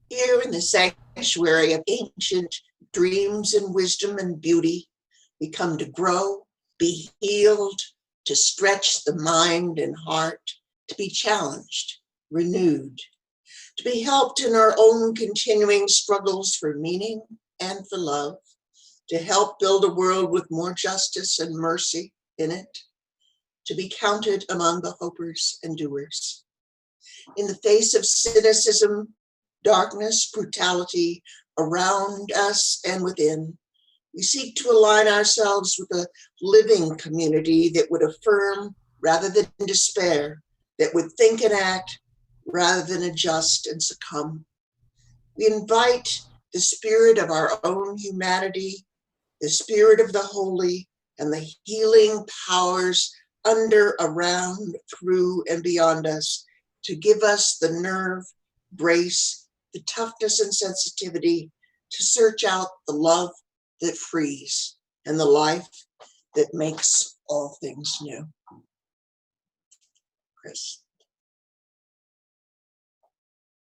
Here in the sanctuary of ancient dreams and wisdom and beauty, we come to grow, be healed, to stretch the mind and heart, to be challenged, renewed, to be helped in our own continuing struggles for meaning and for love, to help build a world with more justice and mercy in it, to be counted among the hopers and doers. In the face of cynicism, darkness, brutality around us and within, we seek to align ourselves with a living community that would affirm rather than despair, that would think and act rather than adjust and succumb. We invite the spirit of our own humanity, the spirit of the holy, and the healing powers under, around, through, and beyond us to give us the nerve, grace, the toughness and sensitivity to search out the love that frees and the life that makes all things new. Chris.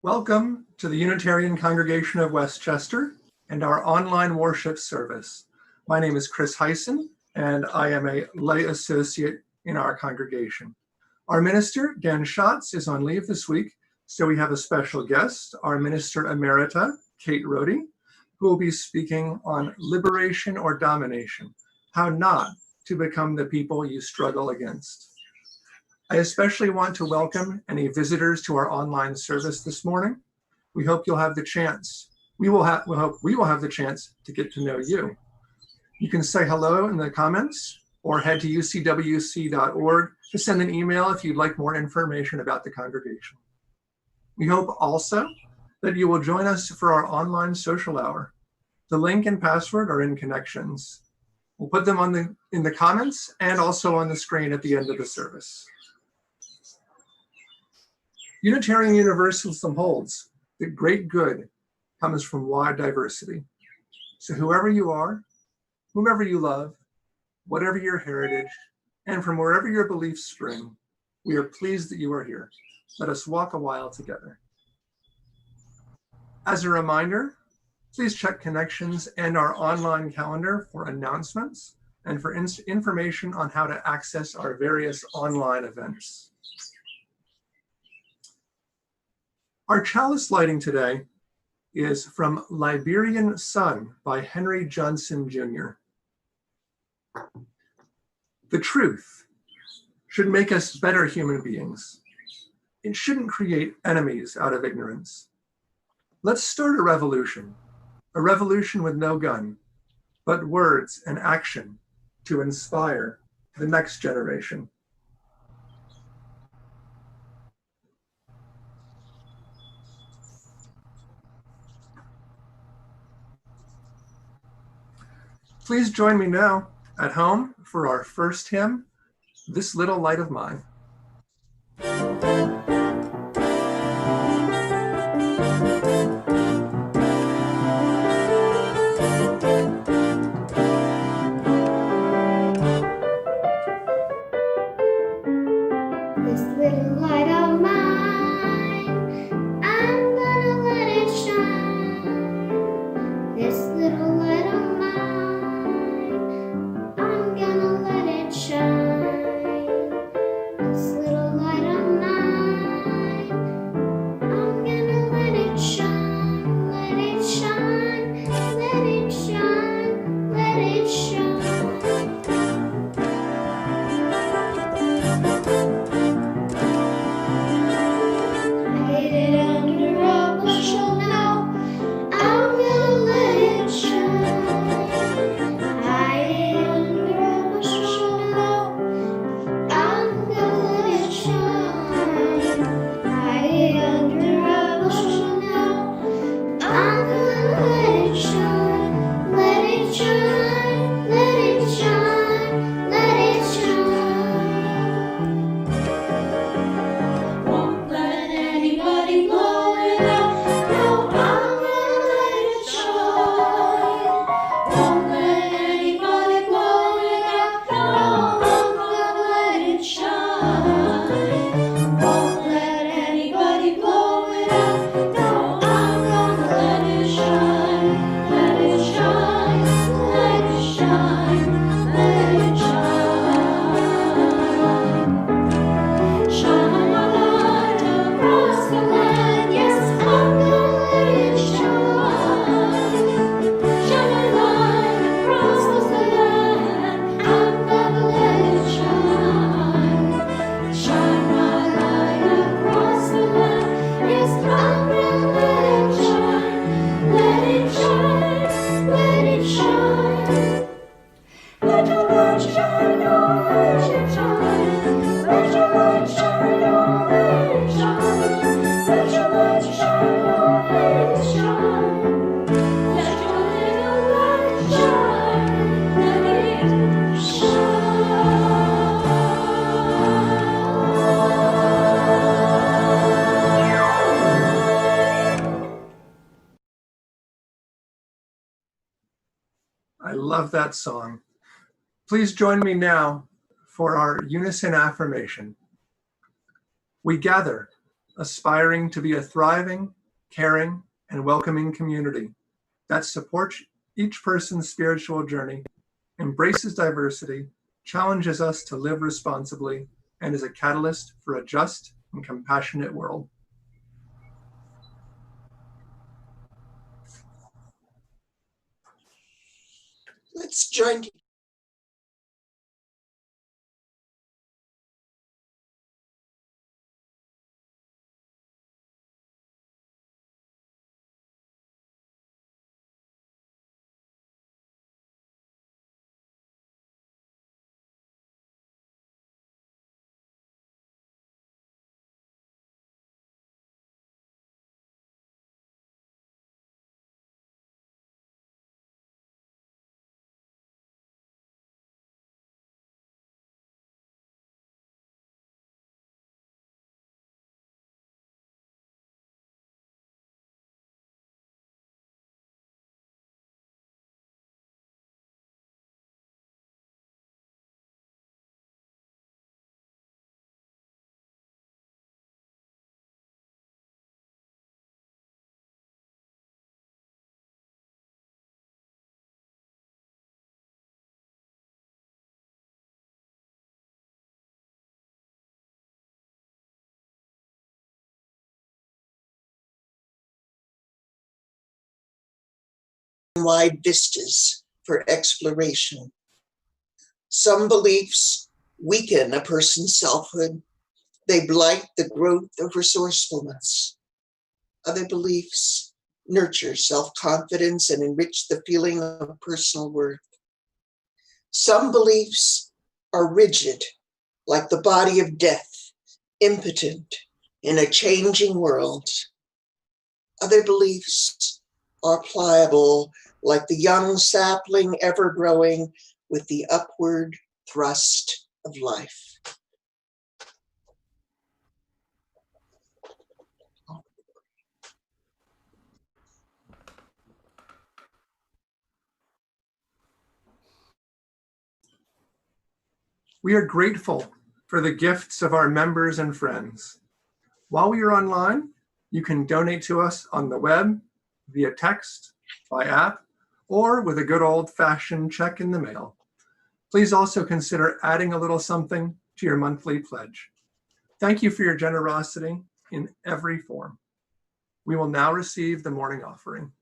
Welcome to the Unitarian Congregation of Westchester and our online worship service. My name is Chris Hyson, and I am a lay associate in our congregation. Our minister, Dan Schatz, is on leave this week, so we have a special guest, our Minister Emerita, Kate Rohde, who will be speaking on liberation or domination, how not to become the people you struggle against. I especially want to welcome any visitors to our online service this morning. We hope you'll have the chance. We hope we will have the chance to get to know you. You can say hello in the comments or head to ucwc.org to send an email if you'd like more information about the congregation. We hope also that you will join us for our online social hour. The link and password are in connections. We'll put them in the comments and also on the screen at the end of the service. Unitarian Universalism holds that great good comes from wide diversity. So whoever you are, whomever you love, whatever your heritage, and from wherever your beliefs spring, we are pleased that you are here. Let us walk a while together. As a reminder, please check connections and our online calendar for announcements and for information on how to access our various online events. Our chalice lighting today is from Liberian Sun by Henry Johnson Jr. The truth should make us better human beings. It shouldn't create enemies out of ignorance. Let's start a revolution with no gun, but words and action to inspire the next generation. Please join me now at home for our first hymn, This Little Light of Mine. This little I love that song. Please join me now for our unison affirmation. We gather, aspiring to be a thriving, caring, and welcoming community that supports each person's spiritual journey, embraces diversity, challenges us to live responsibly, and is a catalyst for a just and compassionate world. Let's join wide vistas for exploration. Some beliefs weaken a person's selfhood. They blight the growth of resourcefulness. Other beliefs nurture self-confidence and enrich the feeling of personal worth. Some beliefs are rigid, like the body of death, impotent in a changing world. Other beliefs are pliable, like the young sapling ever growing with the upward thrust of life. We are grateful for the gifts of our members and friends. While we are online, you can donate to us on the web, via text, by app, or with a good old-fashioned check in the mail. Please also consider adding a little something to your monthly pledge. Thank you for your generosity in every form. We will now receive the morning offering.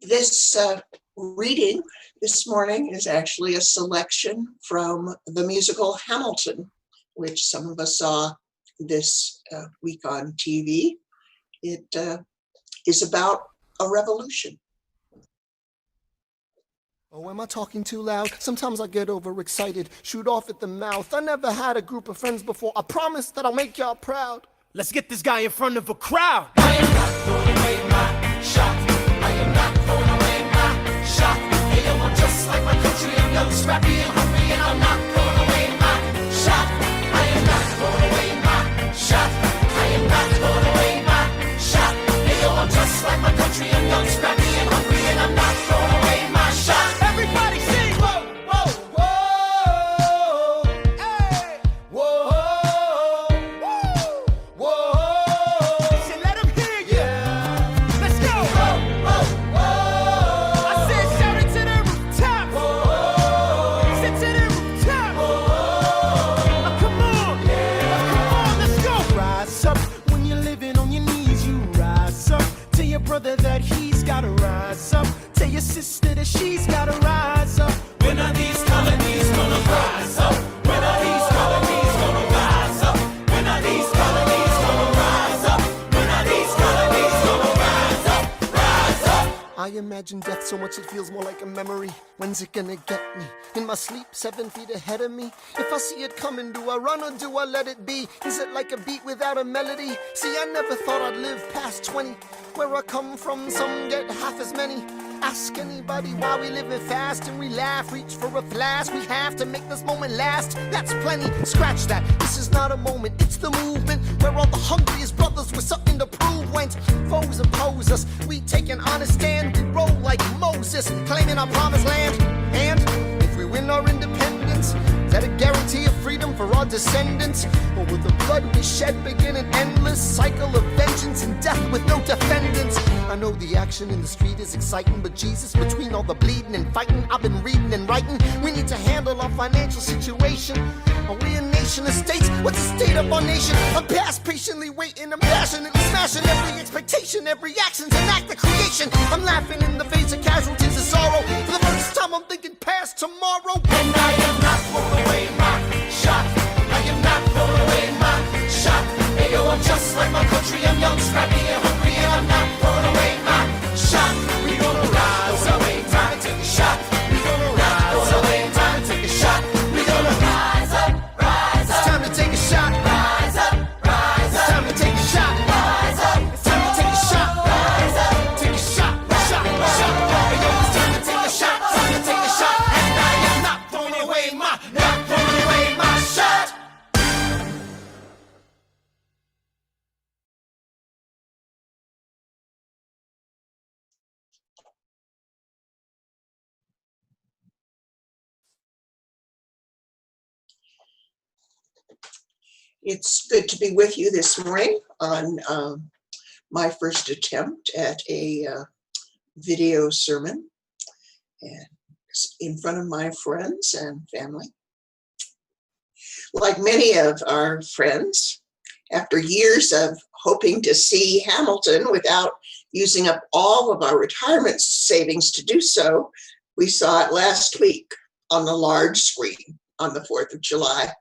This reading this morning is actually a selection from the musical Hamilton, which some of us saw this week on TV. It is about a revolution. Oh, am I talking too loud? Sometimes I get overexcited, shoot off at the mouth. I never had a group of friends before. I promise that I'll make y'all proud. Let's get this guy in front of a crowd. I am not throwing away my shot. I am not throwing away my shot. Hey, yo, I'm just like my country. I'm young, scrappy, and hungry, and I'm not throwing away my shot. I am not throwing away my shot. I am not throwing away my shot. Hey, yo, I'm just like my country. I'm young, scrappy, and hungry, and I'm not throwing away my shot. Everybody sing. Whoa, whoa, whoa, hey, whoa, whoa, whoa. Say, let him hear you. Yeah. Let's go. Whoa, whoa, whoa. I said shout it to the rooftop. Whoa, Sit to the rooftop. whoa. Now come on. Come on, let's go. Rise up when you're living on your knees. You rise up. Tell your brother that he's gotta rise up. Tell your sister that she's gotta rise up. When are these colonies gonna rise up? When are these colonies gonna rise up? When are these colonies gonna rise up? When are these colonies gonna rise up? Rise up! I imagine death so much it feels more like a memory. When's it gonna get me? In my sleep, 7 feet ahead of me. If I see it coming, do I run or do I let it be? Is it like a beat without a melody? See, I never thought I'd live past 20. Where I come from, some get half as many. Ask anybody why we living fast and we laugh, reach for a flash. We have to make this moment last. That's plenty. Scratch that. This is not a moment. It's the movement where all the hungriest brothers with something to prove went. Foes oppose us. We take an honest stand. We roll like Moses, claiming our promised land. And if we win our independence, is that a guarantee of freedom for our descendants? Or will the blood we shed begin an endless cycle of vengeance and death with no defendants? I know the action in the street is exciting, but Jesus, between all the bleeding and fighting, I've been reading and writing. We need to handle our financial situation. Are we a nation of states? What's the state of our nation? I'm past patiently waiting, I'm passionately smashing every expectation, every action's an act of creation. I'm laughing in the face of casualties of sorrow. For the first time I'm thinking past tomorrow. And I am not throwing away my shot. I am not throwing away my shot. Hey, yo, I'm just like my country. I'm young, scrappy, and hungry, and I'm not throwing away my shot. We gonna rise up, time to take a shot. We gonna rise up, time to take a shot. We gonna rise up, rise up. It's time to take a shot. Rise up, rise It's up. time to take a shot. Rise up, It's time to take a shot. rise up. Take a shot. Shot. Shot. Hey, yo, it's time to take a shot, time to take a shot. And I am not throwing away my shot. It's good to be with you this morning on my first attempt at a video sermon and in front of my friends and family. Like many of our friends, after years of hoping to see Hamilton without using up all of our retirement savings to do so, we saw it last week on the large screen on the 4th of July.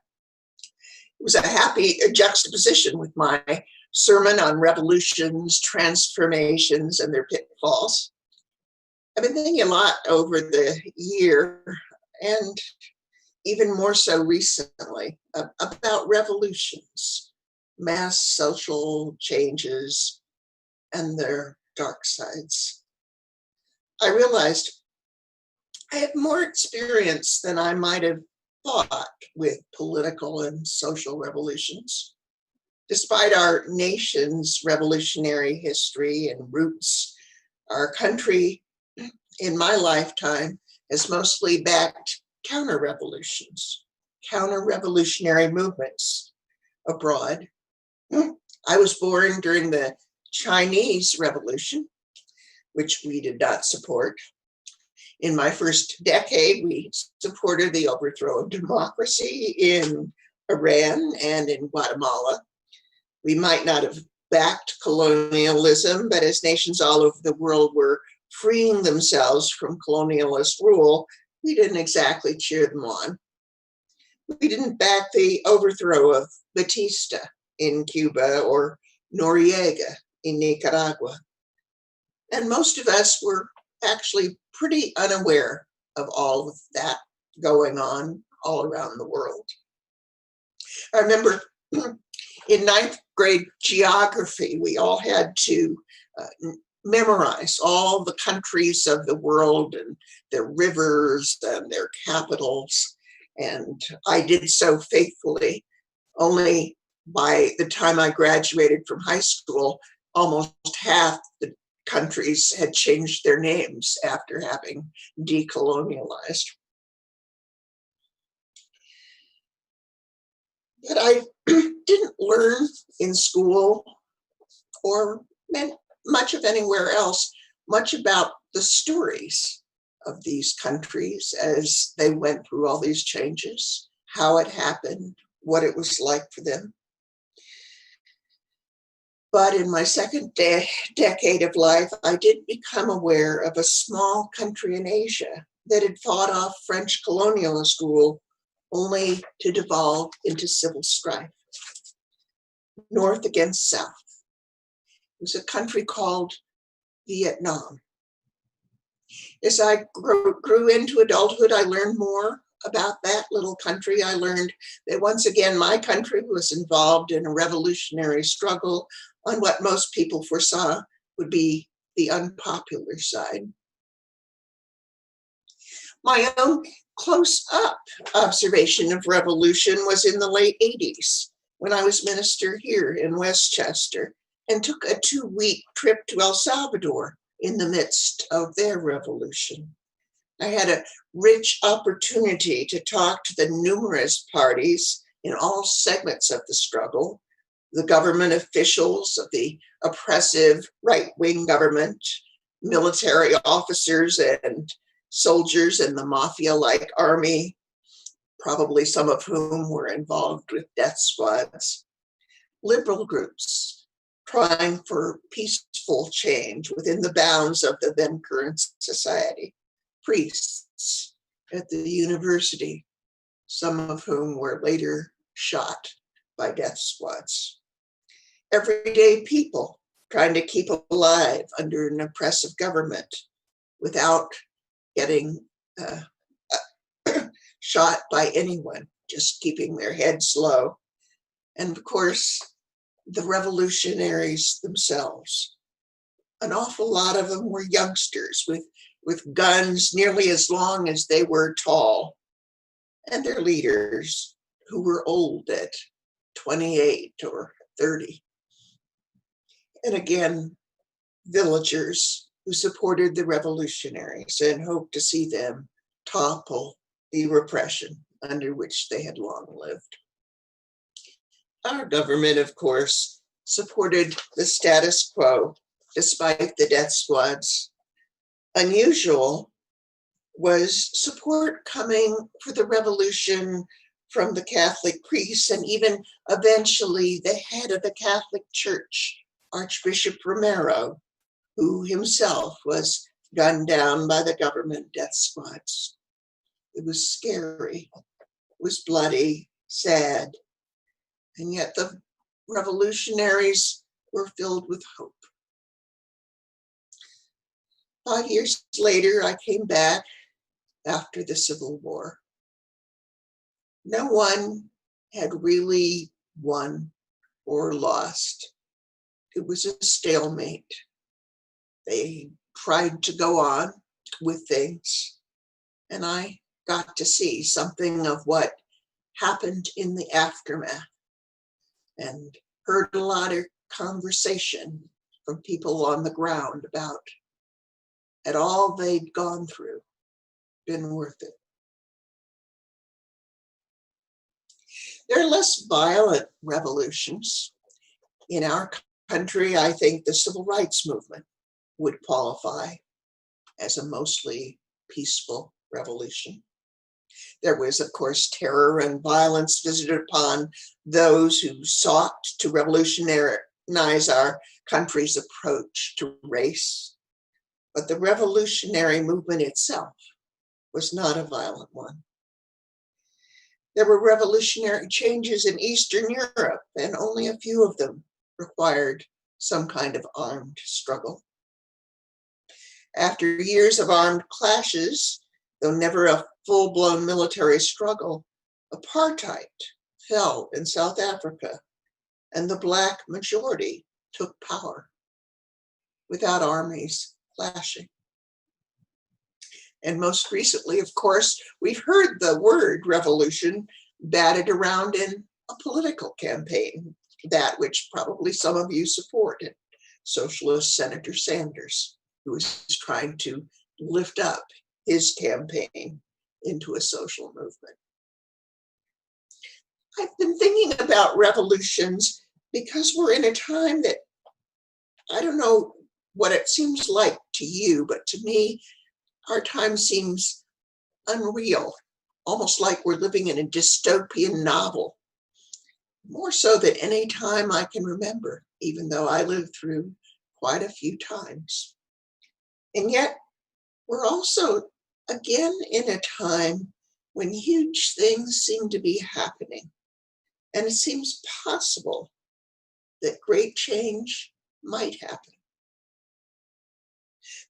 It was a happy juxtaposition with my sermon on revolutions, transformations, and their pitfalls. I've been thinking a lot over the year, and even more so recently, about revolutions, mass social changes, and their dark sides. I realized I have more experience than I might have thought with political and social revolutions. Despite our nation's revolutionary history and roots, our country in my lifetime has mostly backed counter-revolutions, counter-revolutionary movements abroad. I was born during the Chinese Revolution, which we did not support. In my first decade, we supported the overthrow of democracy in Iran and in Guatemala. We might not have backed colonialism, but as nations all over the world were freeing themselves from colonialist rule, we didn't exactly cheer them on. We didn't back the overthrow of Batista in Cuba or Noriega in Nicaragua. And most of us were actually pretty unaware of all of that going on all around the world. I remember in ninth grade geography, we all had to memorize all the countries of the world and their rivers and their capitals. And I did so faithfully. Only by the time I graduated from high school, almost half the countries had changed their names after having decolonialized. But I didn't learn in school or much of anywhere else much about the stories of these countries as they went through all these changes, how it happened, what it was like for them. But in my second decade of life, I did become aware of a small country in Asia that had fought off French colonialist rule only to devolve into civil strife, North against South. It was a country called Vietnam. As I grew into adulthood, I learned more about that little country. I learned that once again, my country was involved in a revolutionary struggle on what most people foresaw would be the unpopular side. My own close-up observation of revolution was in the late 80s when I was minister here in Westchester and took a 2-week trip to El Salvador in the midst of their revolution. I had a rich opportunity to talk to the numerous parties in all segments of the struggle, the government officials of the oppressive right-wing government, military officers and soldiers in the mafia-like army, probably some of whom were involved with death squads, liberal groups trying for peaceful change within the bounds of the then current society, priests at the university, some of whom were later shot by death squads, everyday people trying to keep alive under an oppressive government without getting shot by anyone, just keeping their heads low. And of course, the revolutionaries themselves. An awful lot of them were youngsters with guns nearly as long as they were tall, and their leaders who were old at 28 or 30. And again, villagers who supported the revolutionaries and hoped to see them topple the repression under which they had long lived. Our government, of course, supported the status quo despite the death squads. Unusual was support coming for the revolution from the Catholic priests and even eventually the head of the Catholic Church, Archbishop Romero, who himself was gunned down by the government death squads. It was scary, it was bloody, sad, and yet the revolutionaries were filled with hope. 5 years later, I came back after the Civil War. No one had really won or lost. It was a stalemate. They tried to go on with things, and I got to see something of what happened in the aftermath and heard a lot of conversation from people on the ground about it all they'd gone through, been worth it. There are less violent revolutions. In our country, I think the civil rights movement would qualify as a mostly peaceful revolution. There was, of course, terror and violence visited upon those who sought to revolutionize our country's approach to race. But the revolutionary movement itself was not a violent one. There were revolutionary changes in Eastern Europe, and only a few of them required some kind of armed struggle. After years of armed clashes, though never a full-blown military struggle, apartheid fell in South Africa, and the Black majority took power without armies clashing. And most recently, of course, we've heard the word revolution batted around in a political campaign, that which probably some of you supported, Socialist Senator Sanders, who was trying to lift up his campaign into a social movement. I've been thinking about revolutions because we're in a time that, I don't know what it seems like to you, but to me, our time seems unreal, almost like we're living in a dystopian novel, more so than any time I can remember, even though I lived through quite a few times. And yet, we're also, again, in a time when huge things seem to be happening, and it seems possible that great change might happen.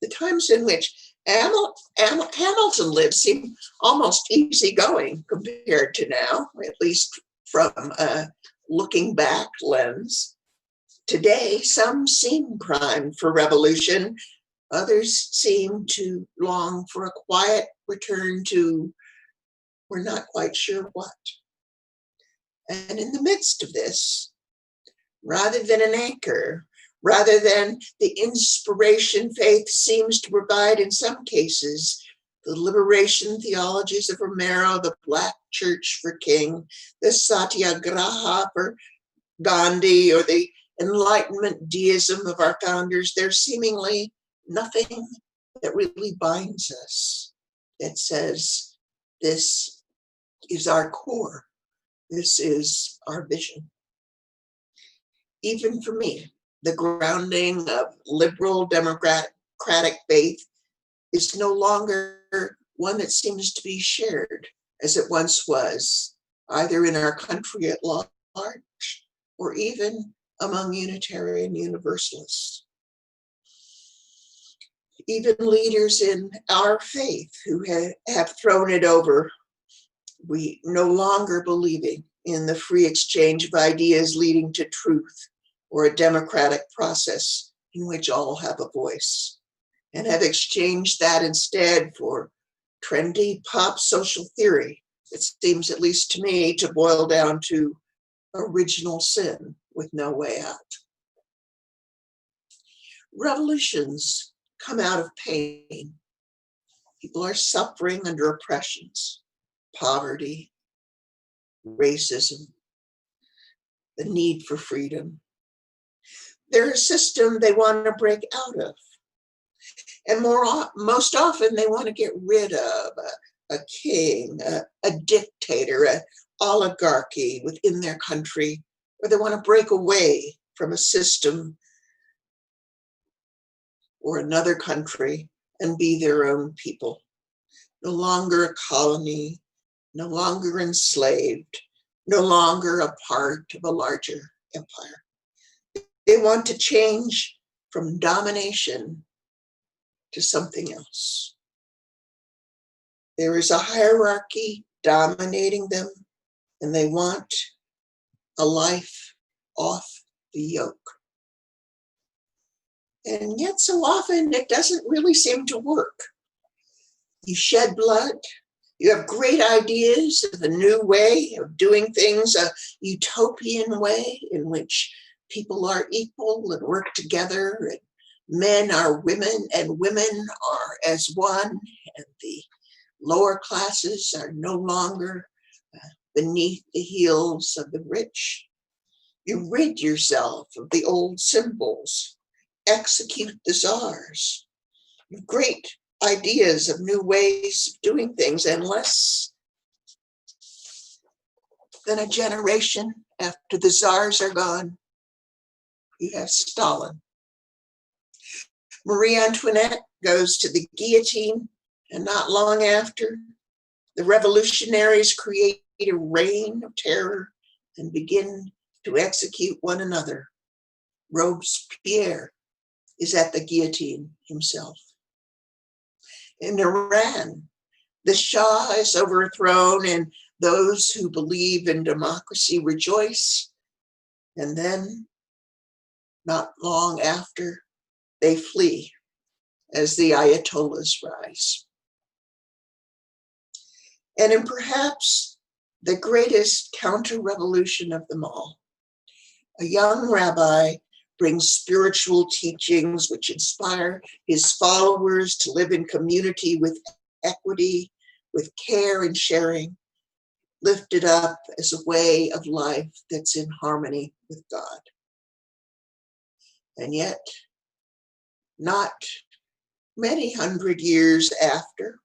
The times in which Hamilton lived seem almost easygoing compared to now, at least from a looking back lens. Today, some seem primed for revolution. Others seem to long for a quiet return to we're not quite sure what. And in the midst of this, rather than an anchor, rather than the inspiration faith seems to provide in some cases, the liberation theologies of Romero, the Black Church for King, the Satyagraha for Gandhi, or the Enlightenment deism of our founders, there's seemingly nothing that really binds us, that says this is our core, this is our vision. Even for me, the grounding of liberal democratic faith is no longer one that seems to be shared as it once was, either in our country at large or even among Unitarian Universalists. Even leaders in our faith who have thrown it over, we no longer believing in the free exchange of ideas leading to truth, or a democratic process in which all have a voice, and have exchanged that instead for trendy pop social theory that seems, at least to me, to boil down to original sin with no way out. Revolutions come out of pain. People are suffering under oppressions, poverty, racism, the need for freedom. They're a system they want to break out of. And most often they want to get rid of a king, a dictator, an oligarchy within their country, or they want to break away from a system or another country and be their own people. No longer a colony, no longer enslaved, no longer a part of a larger empire. They want to change from domination to something else. There is a hierarchy dominating them, and they want a life off the yoke. And yet so often it doesn't really seem to work. You shed blood, you have great ideas of a new way of doing things, a utopian way in which people are equal and work together, and men are women and women are as one, and the lower classes are no longer beneath the heels of the rich. You rid yourself of the old symbols, execute the czars. Great ideas of new ways of doing things, and less than a generation after the czars are gone, you have Stalin. Marie Antoinette goes to the guillotine, and not long after, the revolutionaries create a reign of terror and begin to execute one another. Robespierre is at the guillotine himself. In Iran, the Shah is overthrown and those who believe in democracy rejoice. And then, not long after, they flee as the Ayatollahs rise. And in perhaps the greatest counter-revolution of them all, a young rabbi brings spiritual teachings which inspire his followers to live in community with equity, with care and sharing, lifted up as a way of life that's in harmony with God. And yet, not many hundred years after,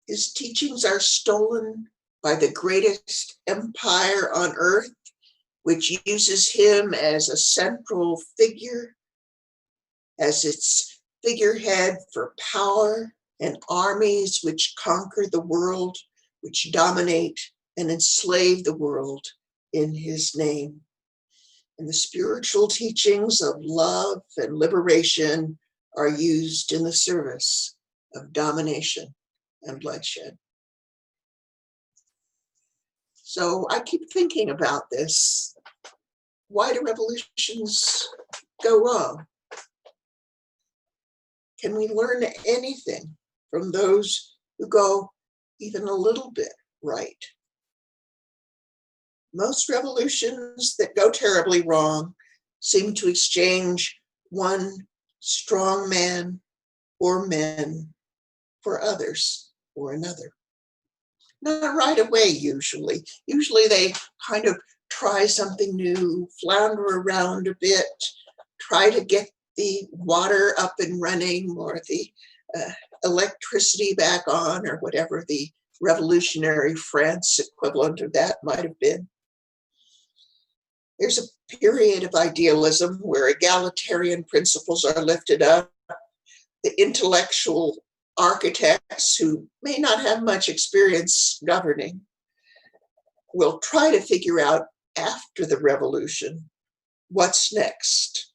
his teachings are stolen by the greatest empire on earth, which uses him as a central figure, as its figurehead for power and armies which conquer the world, which dominate and enslave the world in his name. And the spiritual teachings of love and liberation are used in the service of domination and bloodshed. So I keep thinking about this. Why do revolutions go wrong? Can we learn anything from those who go even a little bit right? Most revolutions that go terribly wrong seem to exchange one strong man or men for others or another. Not right away, usually. Usually they kind of try something new, flounder around a bit, try to get the water up and running or the electricity back on or whatever the revolutionary France equivalent of that might have been. There's a period of idealism where egalitarian principles are lifted up. The intellectual architects who may not have much experience governing will try to figure out after the revolution what's next.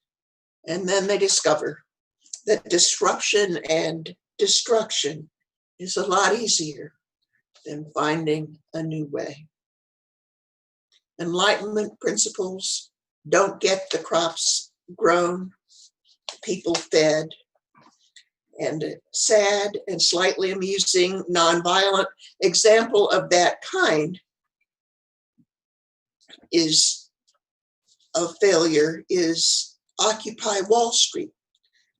And then they discover that disruption and destruction is a lot easier than finding a new way. Enlightenment principles don't get the crops grown, people fed. And a sad and slightly amusing nonviolent example of that kind of failure is Occupy Wall Street,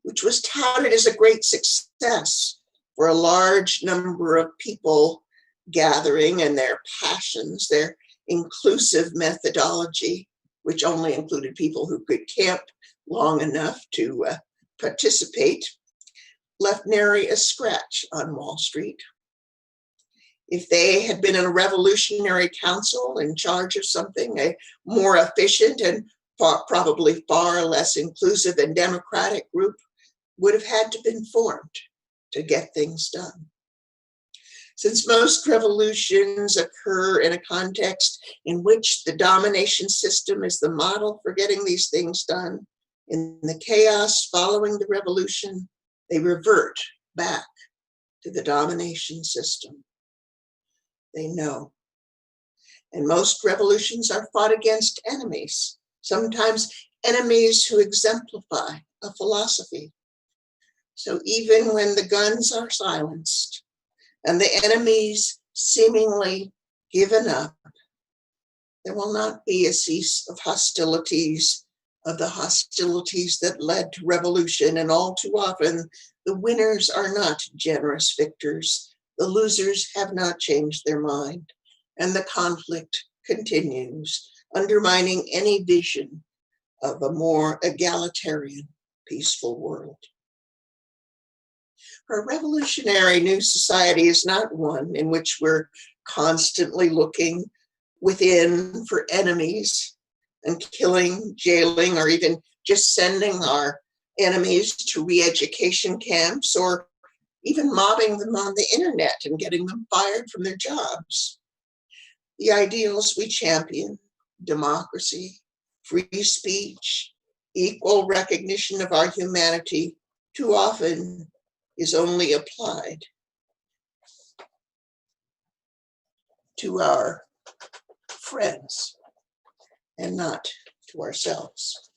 which was touted as a great success for a large number of people gathering and their passions, their inclusive methodology, which only included people who could camp long enough to participate, left nary a scratch on Wall Street. If they had been in a revolutionary council in charge of something, a more efficient and probably far less inclusive and democratic group would have had to been formed to get things done. Since most revolutions occur in a context in which the domination system is the model for getting these things done, in the chaos following the revolution, they revert back to the domination system. They know. And most revolutions are fought against enemies, sometimes enemies who exemplify a philosophy. So even when the guns are silenced and the enemies seemingly given up, there will not be a cease of hostilities, of the hostilities that led to revolution. And all too often, the winners are not generous victors. The losers have not changed their mind. And the conflict continues, undermining any vision of a more egalitarian, peaceful world. A revolutionary new society is not one in which we're constantly looking within for enemies and killing, jailing, or even just sending our enemies to re-education camps, or even mobbing them on the internet and getting them fired from their jobs. The ideals we champion, democracy, free speech, equal recognition of our humanity, too often is only applied to our friends and not to ourselves.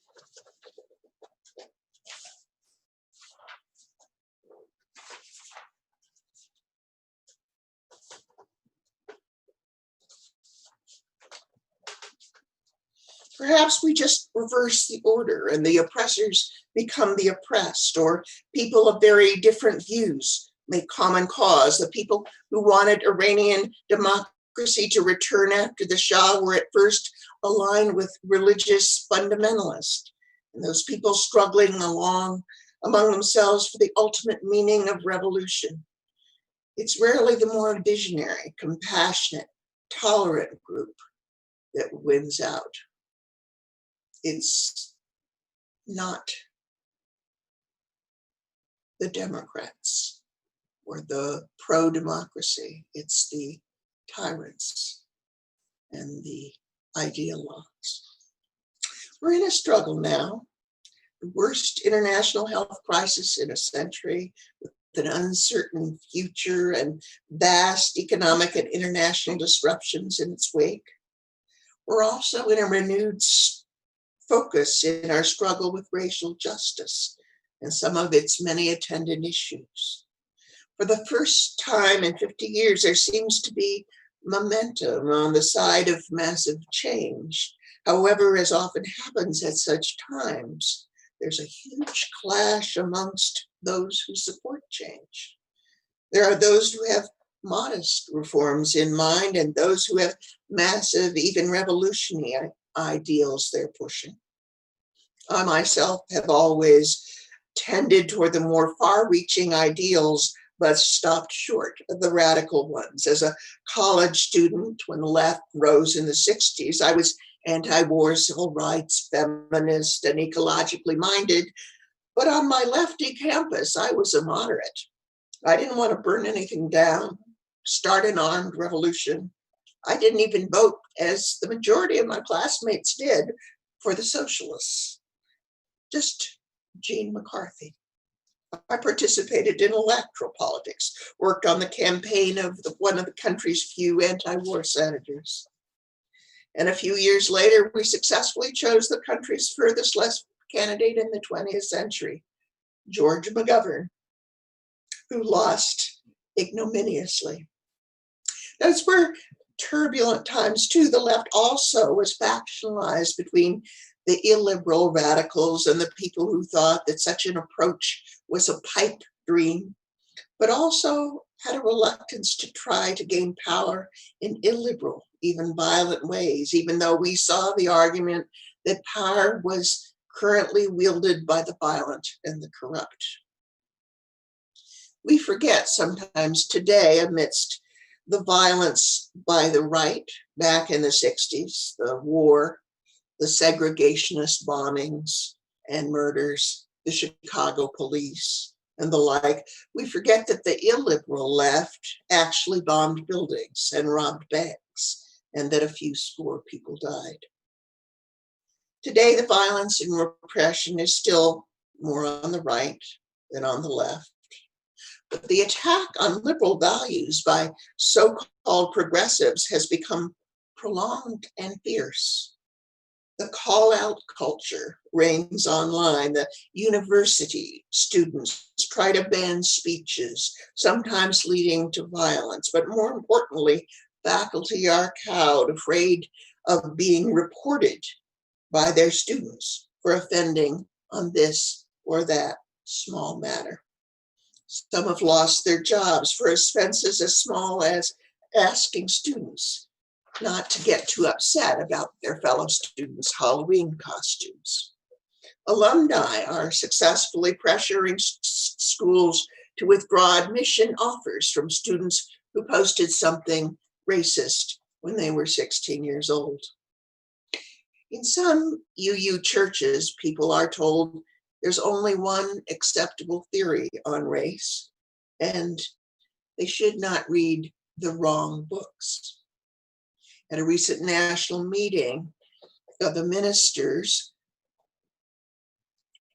Perhaps we just reverse the order and the oppressors become the oppressed, or people of very different views make common cause. The people who wanted Iranian democracy to return after the Shah were at first aligned with religious fundamentalists, and those people struggling along among themselves for the ultimate meaning of revolution. It's rarely the more visionary, compassionate, tolerant group that wins out. It's not the Democrats or the pro-democracy. It's the tyrants and the ideologues. We're in a struggle now, the worst international health crisis in a century, with an uncertain future and vast economic and international disruptions in its wake. We're also in a renewed focus in our struggle with racial justice and some of its many attendant issues. For the first time in 50 years, there seems to be momentum on the side of massive change. However, as often happens at such times, there's a huge clash amongst those who support change. There are those who have modest reforms in mind and those who have massive, even revolutionary ideals they're pushing. I myself have always tended toward the more far-reaching ideals, but stopped short of the radical ones. As a college student, when the left rose in the 60s, I was anti-war, civil rights, feminist, and ecologically minded. But on my lefty campus, I was a moderate. I didn't want to burn anything down, start an armed revolution. I didn't even vote, as the majority of my classmates did, for the socialists. Just Gene McCarthy. I participated in electoral politics, worked on the campaign of one of the country's few anti-war senators. And a few years later, we successfully chose the country's furthest left candidate in the 20th century, George McGovern, who lost ignominiously. Those were turbulent times too. The left also was factionalized between the illiberal radicals and the people who thought that such an approach was a pipe dream, but also had a reluctance to try to gain power in illiberal, even violent ways, even though we saw the argument that power was currently wielded by the violent and the corrupt. We forget sometimes today, amidst the violence by the right back in the 60s, the war, the segregationist bombings and murders, the Chicago police, and the like, we forget that the illiberal left actually bombed buildings and robbed banks, and that a few score people died. Today, the violence and repression is still more on the right than on the left. But the attack on liberal values by so-called progressives has become prolonged and fierce. The call-out culture reigns online. The university students try to ban speeches, sometimes leading to violence. But more importantly, faculty are cowed, afraid of being reported by their students for offending on this or that small matter. Some have lost their jobs for offenses as small as asking students not to get too upset about their fellow students' Halloween costumes. Alumni are successfully pressuring schools to withdraw admission offers from students who posted something racist when they were 16 years old. In some UU churches, people are told There's only one acceptable theory on race, and they should not read the wrong books. At a recent national meeting of the ministers,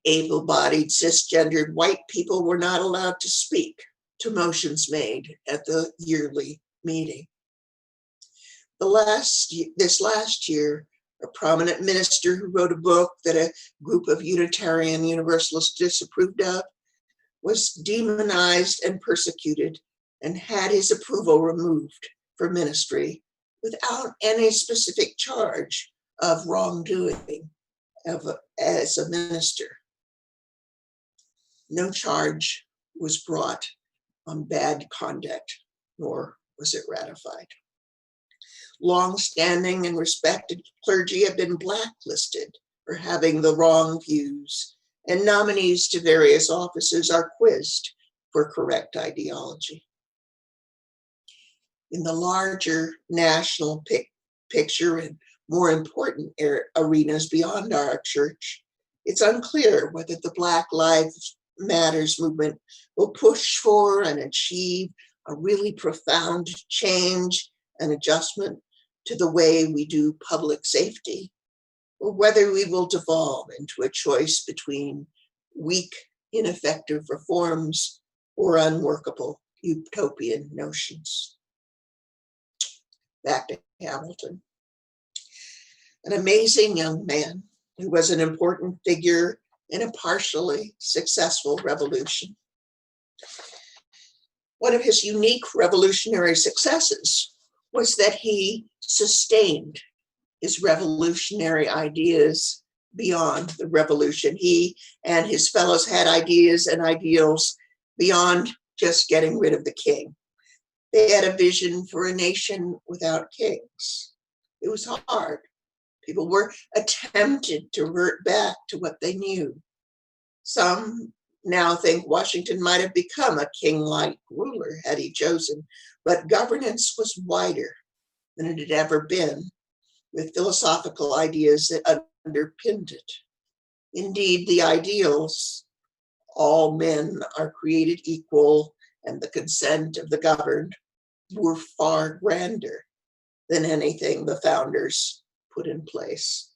able-bodied, cisgendered white people were not allowed to speak to motions made at the yearly meeting. This last year, a prominent minister who wrote a book that a group of Unitarian Universalists disapproved of was demonized and persecuted and had his approval removed for ministry without any specific charge of wrongdoing as a minister. No charge was brought on bad conduct, nor was it ratified. Long-standing and respected clergy have been blacklisted for having the wrong views, and nominees to various offices are quizzed for correct ideology. In the larger national picture and more important arenas beyond our church, it's unclear whether the Black Lives Matters movement will push for and achieve a really profound change and adjustment to the way we do public safety, or whether we will devolve into a choice between weak, ineffective reforms or unworkable utopian notions. Back to Hamilton. An amazing young man who was an important figure in a partially successful revolution. One of his unique revolutionary successes was that he sustained his revolutionary ideas beyond the revolution. He and his fellows had ideas and ideals beyond just getting rid of the king. They had a vision for a nation without kings. It was hard. People were tempted to revert back to what they knew. Some now think Washington might have become a king-like ruler had he chosen, but governance was wider than it had ever been, with philosophical ideas that underpinned it. Indeed, the ideals, all men are created equal and the consent of the governed, were far grander than anything the founders put in place.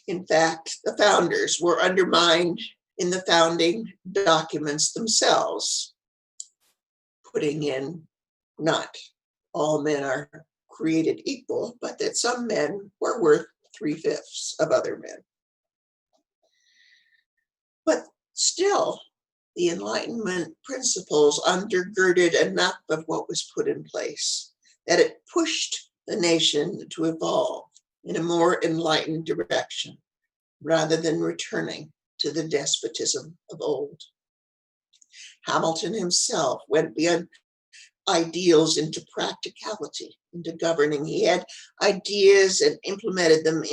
In fact, the founders were undermined in the founding documents themselves, putting in not all men are created equal, but that some men were worth 3/5 of other men. But still, the Enlightenment principles undergirded enough of what was put in place that it pushed the nation to evolve in a more enlightened direction, rather than returning to the despotism of old. Hamilton himself went beyond ideals into practicality, into governing. He had ideas and implemented them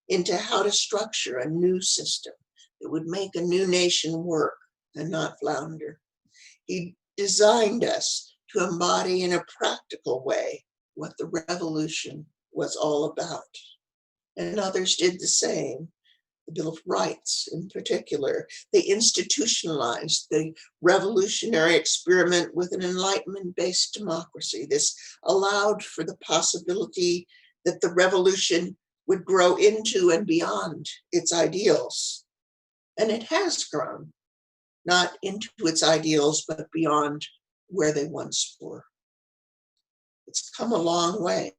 into how to structure a new system that would make a new nation work and not flounder. He designed us to embody in a practical way what the revolution was all about. And others did the same. The Bill of Rights in particular, they institutionalized the revolutionary experiment with an Enlightenment-based democracy. This allowed for the possibility that the revolution would grow into and beyond its ideals. And it has grown, not into its ideals, but beyond where they once were. It's come a long way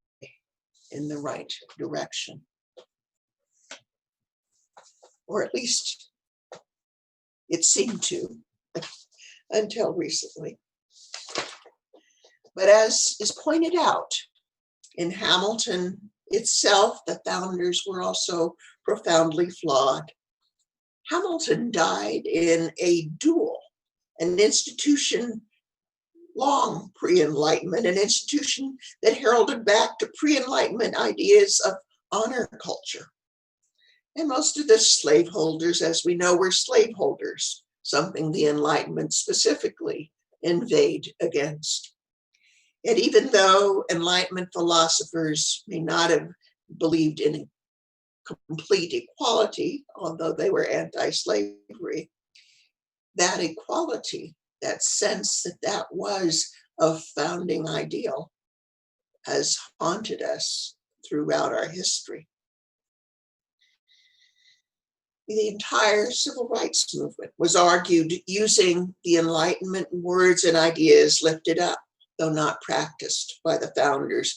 in the right direction. Or at least it seemed to until recently. But as is pointed out, in Hamilton itself, the founders were also profoundly flawed. Hamilton died in a duel, an institution long pre-Enlightenment, an institution that heralded back to pre-Enlightenment ideas of honor culture. And most of the slaveholders, as we know, were slaveholders, something the Enlightenment specifically inveighed against. Yet even though Enlightenment philosophers may not have believed in complete equality, although they were anti-slavery. That equality, that sense that that was a founding ideal, has haunted us throughout our history. The entire civil rights movement was argued using the Enlightenment words and ideas lifted up, though not practiced, by the founders.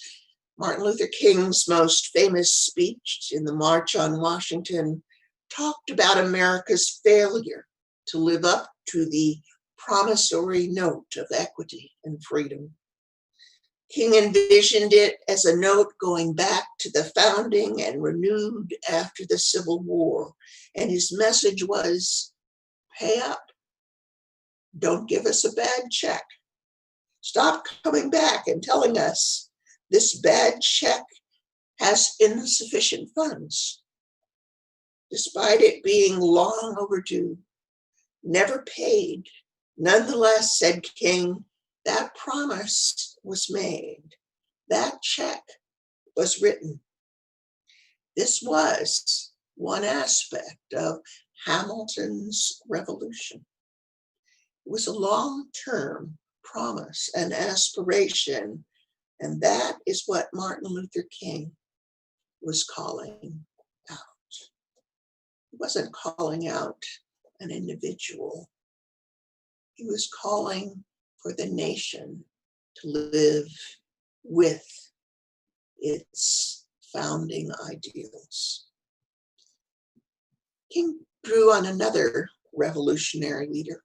Martin Luther King's most famous speech in the March on Washington talked about America's failure to live up to the promissory note of equity and freedom. King envisioned it as a note going back to the founding and renewed after the Civil War. And his message was, pay up. Don't give us a bad check. Stop coming back and telling us this bad check has insufficient funds. Despite it being long overdue, never paid, nonetheless, said King, that promise was made. That check was written. This was one aspect of Hamilton's revolution. It was a long-term promise and aspiration, and that is what Martin Luther King was calling out. He wasn't calling out an individual. He was calling for the nation to live with its founding ideals. King drew on another revolutionary leader,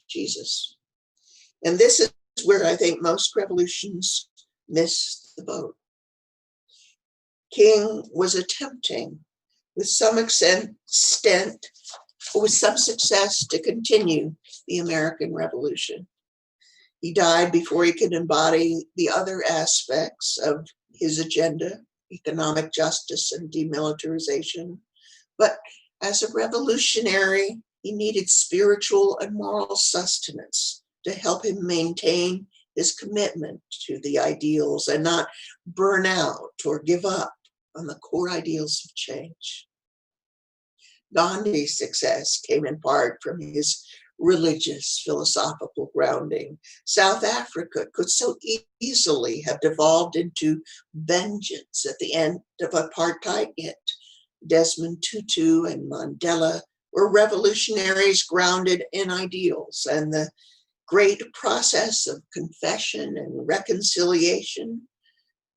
Jesus. And this is where I think most revolutions miss the boat. King was attempting, with some success, to continue the American Revolution. He died before he could embody the other aspects of his agenda, economic justice and demilitarization. But as a revolutionary, he needed spiritual and moral sustenance to help him maintain his commitment to the ideals and not burn out or give up on the core ideals of change. Gandhi's success came in part from his religious, philosophical grounding. South Africa could so easily have devolved into vengeance at the end of apartheid, yet Desmond Tutu and Mandela were revolutionaries grounded in ideals, and the great process of confession and reconciliation,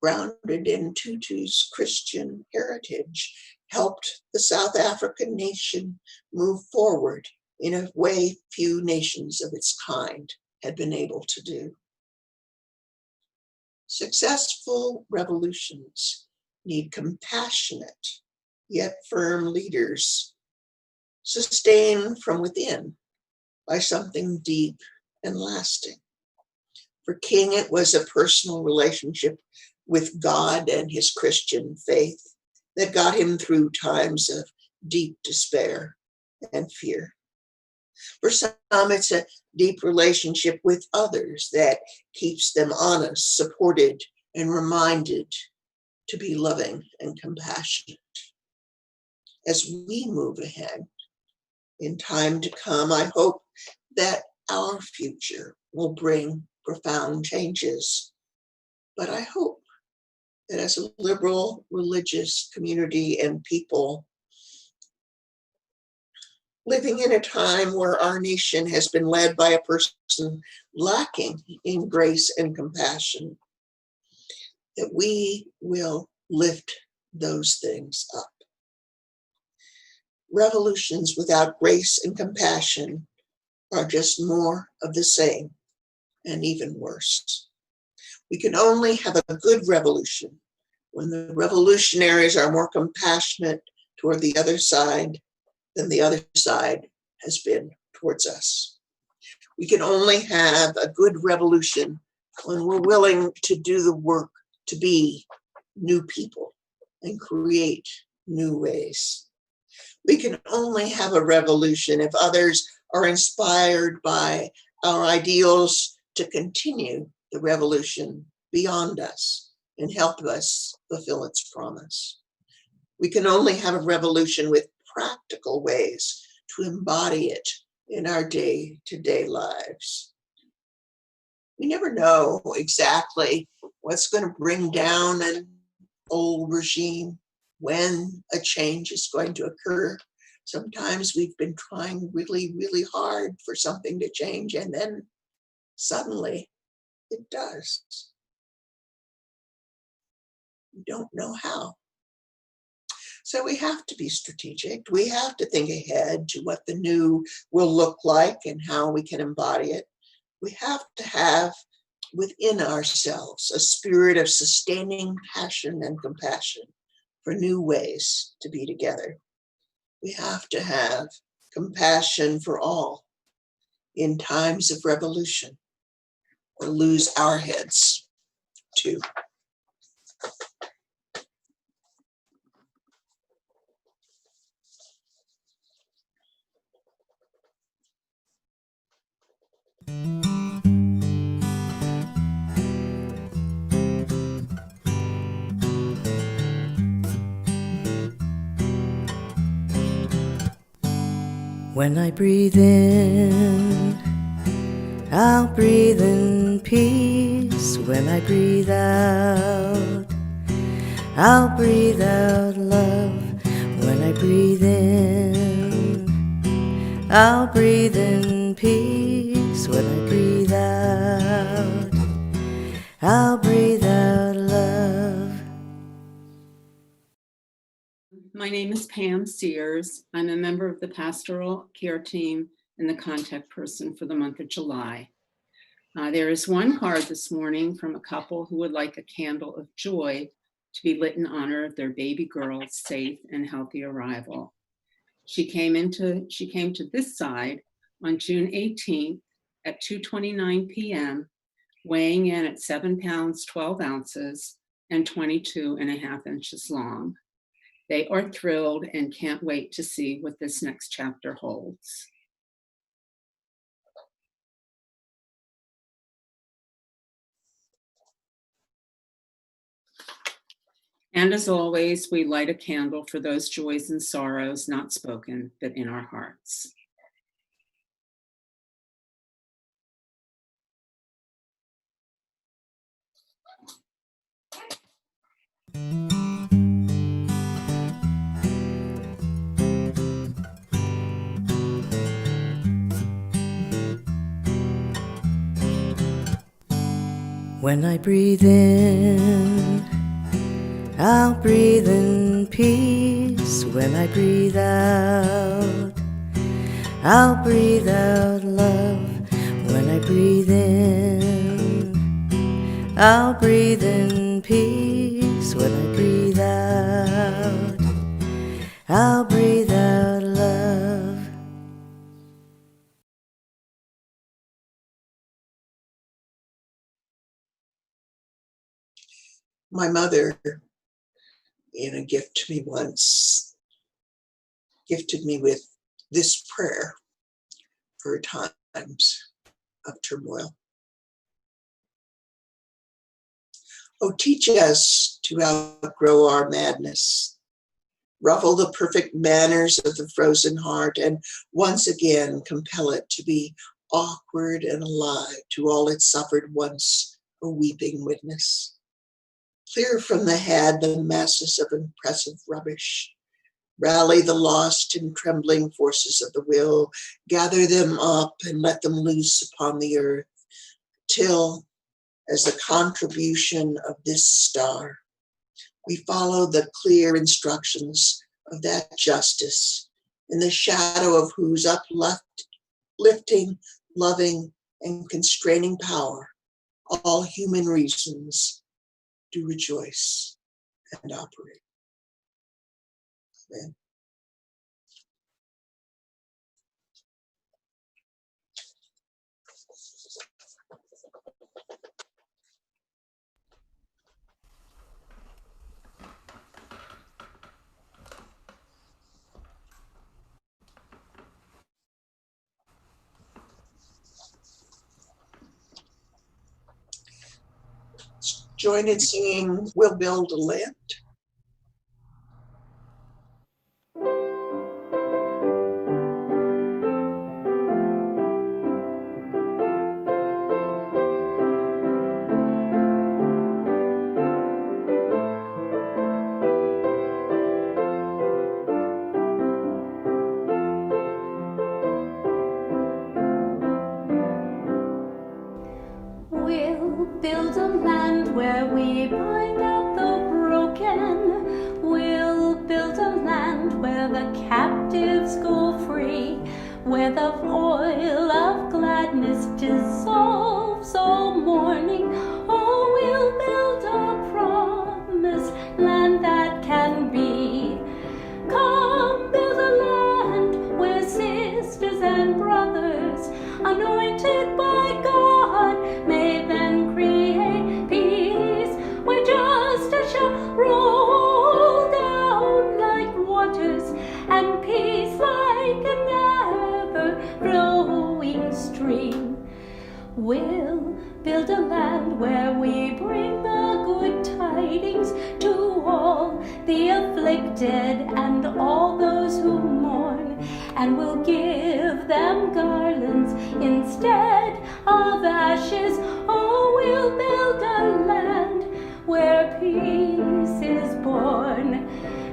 grounded in Tutu's Christian heritage, helped the South African nation move forward in a way few nations of its kind had been able to do. Successful revolutions need compassionate yet firm leaders, sustained from within by something deep and lasting. For King, it was a personal relationship with God and his Christian faith that got him through times of deep despair and fear. For some, it's a deep relationship with others that keeps them honest, supported, and reminded to be loving and compassionate. As we move ahead in time to come, I hope that our future will bring profound changes. But I hope that as a liberal religious community and people living in a time where our nation has been led by a person lacking in grace and compassion, that we will lift those things up. Revolutions without grace and compassion are just more of the same and even worse. We can only have a good revolution when the revolutionaries are more compassionate toward the other side than the other side has been towards us. We can only have a good revolution when we're willing to do the work to be new people and create new ways. We can only have a revolution if others are inspired by our ideals to continue the revolution beyond us and help us fulfill its promise. We can only have a revolution with practical ways to embody it in our day-to-day lives. We never know exactly what's going to bring down an old regime, when a change is going to occur. Sometimes we've been trying really, really hard for something to change, and then suddenly it does. We don't know how. So we have to be strategic. We have to think ahead to what the new will look like and how we can embody it. We have to have within ourselves a spirit of sustaining passion and compassion for new ways to be together. We have to have compassion for all in times of revolution, or lose our heads too. When I breathe in, I'll breathe in peace. When I breathe out, I'll breathe out love. When I breathe in, I'll breathe in peace. When I breathe out, I'll breathe out love. My name is Pam Sears. I'm a member of the Pastoral Care Team and the contact person for the month of July. There is one card this morning from a couple who would like a candle of joy to be lit in honor of their baby girl's safe and healthy arrival. She came to this side on June 18th at 2:29 p.m., weighing in at 7 pounds, 12 ounces and 22.5 inches long. They are thrilled and can't wait to see what this next chapter holds. And as always, we light a candle for those joys and sorrows not spoken, but in our hearts. When I breathe in, I'll breathe in peace. When I breathe out, I'll breathe out love. When I breathe in, I'll breathe in peace. When I breathe out, I'll breathe out love. My mother, in a gift to me once, gifted me with this prayer for times of turmoil. Oh, teach us to outgrow our madness, ruffle the perfect manners of the frozen heart, and once again compel it to be awkward and alive to all it suffered once a weeping witness. Clear from the head the masses of impressive rubbish. Rally the lost and trembling forces of the will. Gather them up and let them loose upon the earth, till, as a contribution of this star, we follow the clear instructions of that justice, in the shadow of whose uplifting, loving, and constraining power all human reasons do rejoice and operate. Amen. Join in singing We'll Build a Land. where we bind up the broken. We'll build a land where the captives go free, where the oil of gladness dissolves all mourning. Oh, we'll build a promised land that can be. Come, build a land where sisters and brothers, anointed by God, may then create peace, where justice shall roll down like waters, and peace like an ever-flowing stream. We'll build a land where we bring the good tidings to all the afflicted and all those who mourn, and we'll give them garlands instead of ashes. Oh, we'll build a land where peace is born.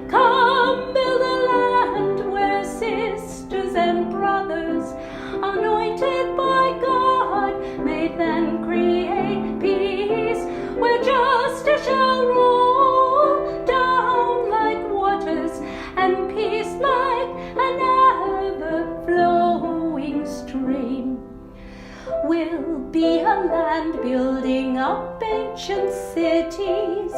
Come, build a land where sisters and brothers, anointed by God, may then create peace, where justice shall roll down like waters, and peace like an ever-flowing stream. We'll be a land building up ancient cities,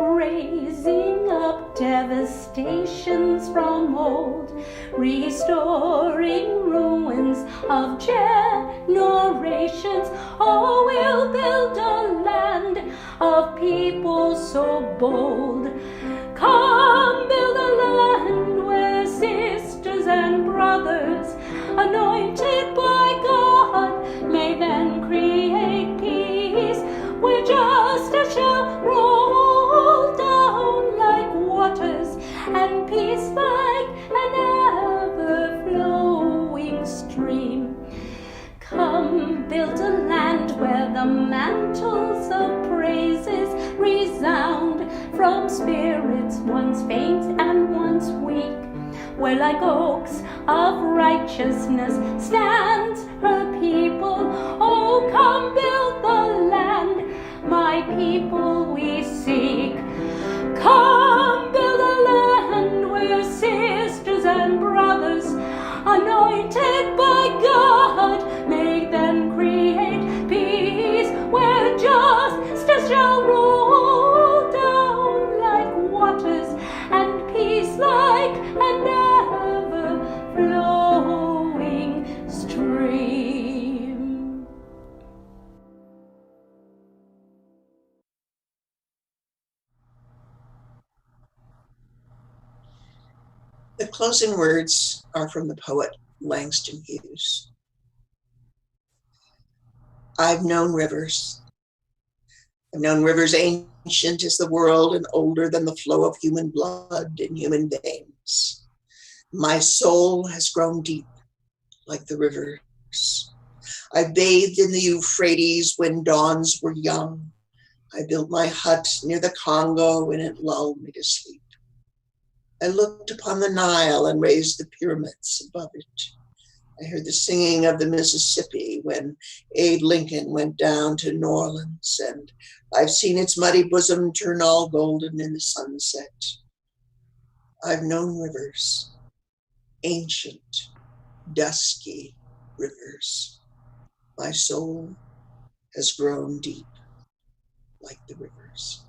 raising up devastations from old, restoring ruins of generations. Oh, we'll build a land of people so bold. Come, build a land where sisters and brothers, anointed by God, may then create peace, where justice shall roll down like waters, and peace like an ever-flowing stream. Come, build a land where the mantles of praises resound from spirits once faint and once weak, where like oaks of righteousness stands her people. Oh, come, build the land, my people we seek. Come, build a land where sisters and brothers, anointed by God, may then create peace, where justice shall roll down like waters, and peace like an ever-flowing stream. The closing words are from the poet Langston Hughes. I've known rivers. I've known rivers ancient as the world and older than the flow of human blood in human veins. My soul has grown deep like the rivers. I bathed in the Euphrates when dawns were young. I built my hut near the Congo and it lulled me to sleep. I looked upon the Nile and raised the pyramids above it. I heard the singing of the Mississippi when Abe Lincoln went down to New Orleans, and I've seen its muddy bosom turn all golden in the sunset. I've known rivers, ancient, dusky rivers. My soul has grown deep like the rivers.